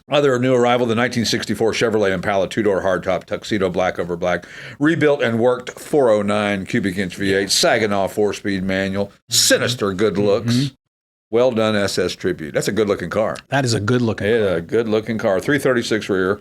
Other new arrival, the 1964 Chevrolet Impala two-door hardtop, Tuxedo Black over black, rebuilt and worked 409 cubic inch V8, Saginaw 4-speed manual, sinister good looks. Well done SS Tribute. That's a good-looking car. That is a good-looking car. Yeah, good-looking car. 336 rear.